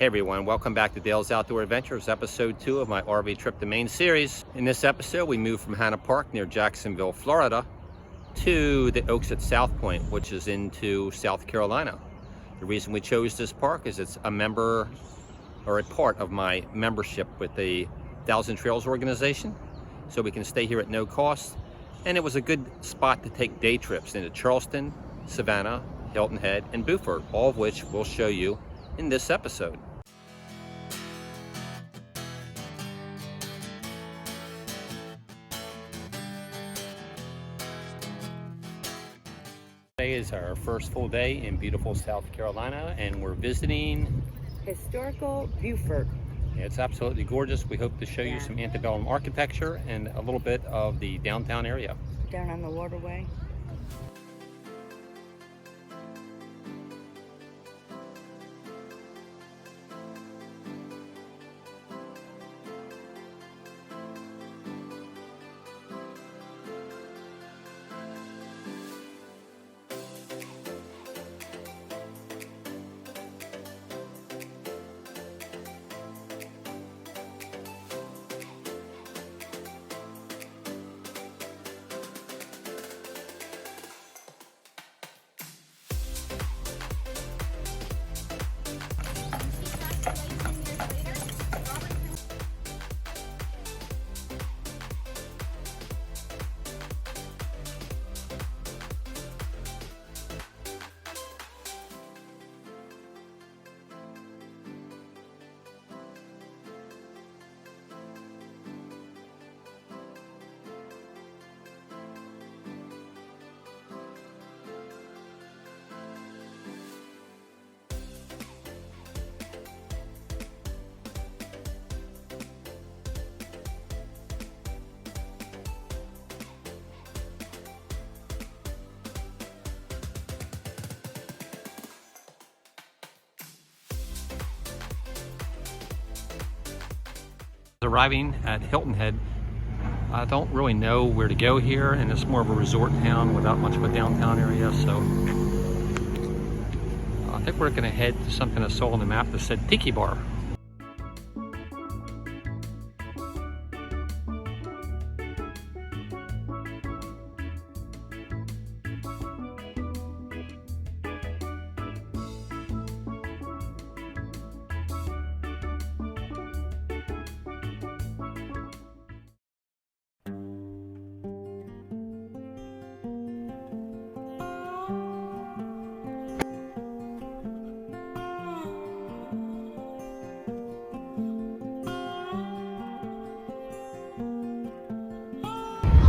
Hey everyone, welcome back to Dale's Outdoor Adventures, episode 2 of my RV trip to Maine series. In this episode, we moved from Hanna Park near Jacksonville, Florida, to the Oaks at South Point, which is into South Carolina. The reason we chose this park is it's a member, or a part of my membership with the Thousand Trails organization, so we can stay here at no cost. And it was a good spot to take day trips into Charleston, Savannah, Hilton Head, and Beaufort, all of which we'll show you in this episode. Today is our first full day in beautiful South Carolina, and we're visiting historical Beaufort. It's absolutely gorgeous. We hope to show you some antebellum architecture and a little bit of the downtown area. Down on the waterway. Arriving at Hilton Head, I don't really know where to go here, and it's more of a resort town without much of a downtown area, so I think we're going to head to something I saw on the map that said Tiki Bar.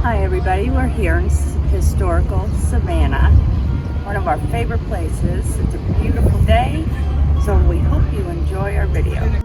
Hi everybody, we're here in historical Savannah, one of our favorite places. It's a beautiful day, so we hope you enjoy our video.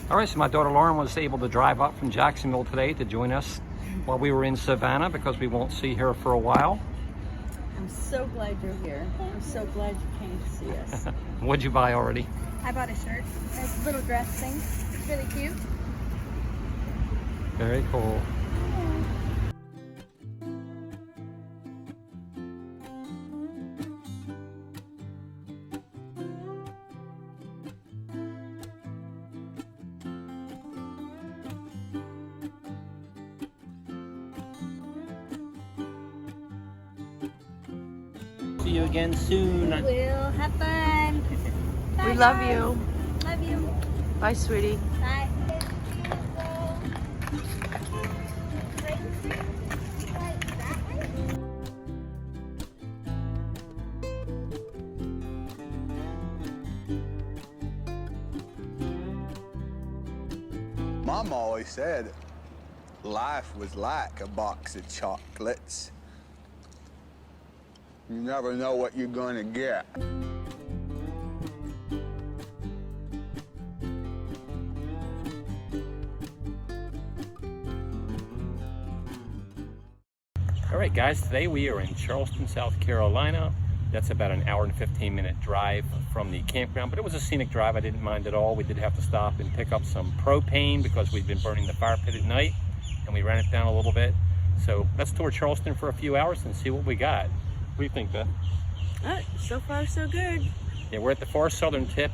All right, so my daughter Lauren was able to drive up from Jacksonville today to join us while we were in Savannah, because we won't see her for a while. I'm so glad you're here. I'm so glad you came to see us. What'd you buy already? I bought a shirt, a little dress thing. It's really cute. Very cool. see you again soon. We'll have fun. Bye, We love guys. you. Love you. Bye, sweetie. Bye. Mom always said life was like a box of chocolates. You never know what you're gonna get. All right, guys, today we are in Charleston, South Carolina. That's about an hour and 15-minute drive from the campground, but it was a scenic drive. I didn't mind at all. We did have to stop and pick up some propane because we'd been burning the fire pit at night, and we ran it down a little bit. So let's tour Charleston for a few hours and see what we got. What do you think, Beth? So far, so good. Yeah, we're at the far southern tip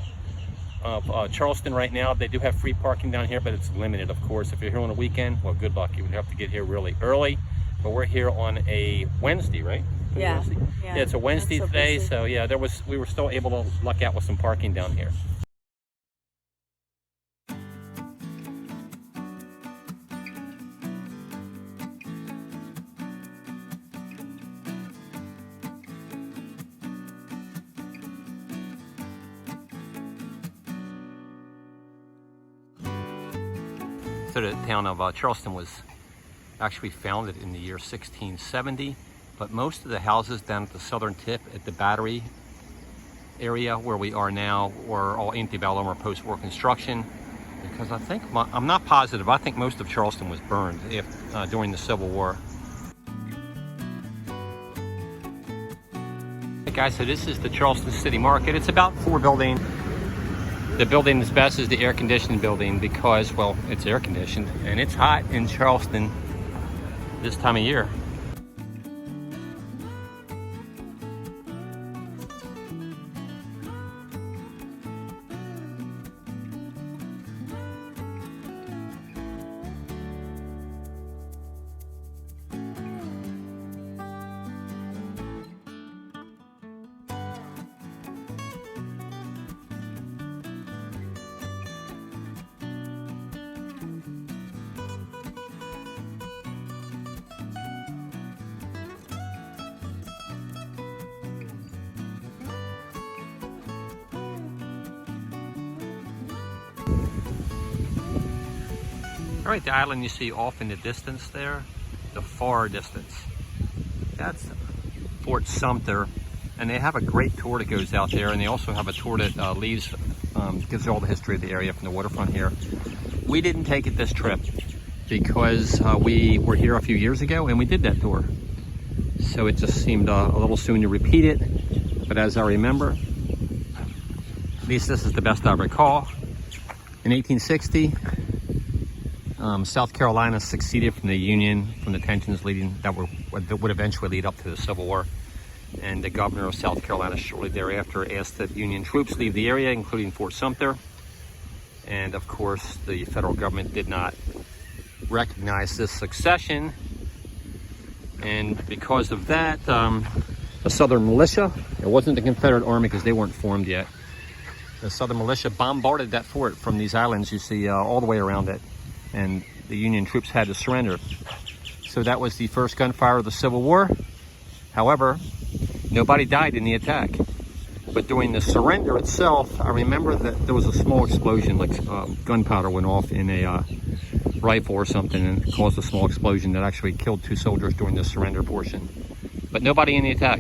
of Charleston right now. They do have free parking down here, but it's limited, of course. If you're here on a weekend, well, good luck. You would have to get here really early. But we're here on a Wednesday, right? Yeah. Wednesday? Yeah, it's a Wednesday today, so yeah, we were still able to luck out with some parking down here. So the town of Charleston was actually founded in the year 1670, but most of the houses down at the southern tip at the Battery area where we are now were all antebellum or post-war construction, because I think, I'm not positive, I think most of Charleston was burned during the Civil War. Hey guys, so this is the Charleston City Market. It's about 4 buildings. The building that's best is the air conditioning building because, well, it's air conditioned and it's hot in Charleston this time of year. All right, the island you see off in the distance there, the far distance, that's Fort Sumter, and they have a great tour that goes out there, and they also have a tour that gives you all the history of the area from the waterfront here. We didn't take it this trip because we were here a few years ago and we did that tour, so it just seemed a little soon to repeat it. But as I remember, at least this is the best I recall, in 1860. South Carolina seceded from the Union, from the tensions leading that would eventually lead up to the Civil War. And the governor of South Carolina shortly thereafter asked that Union troops leave the area, including Fort Sumter. And of course, the federal government did not recognize this succession. And because of that, the Southern militia, it wasn't the Confederate Army because they weren't formed yet. The Southern militia bombarded that fort from these islands you see all the way around it. And the Union troops had to surrender. So that was the first gunfire of the Civil War. However, nobody died in the attack. But during the surrender itself, I remember that there was a small explosion, like gunpowder went off in a rifle or something and it caused a small explosion that actually killed 2 soldiers during the surrender portion. But nobody in the attack.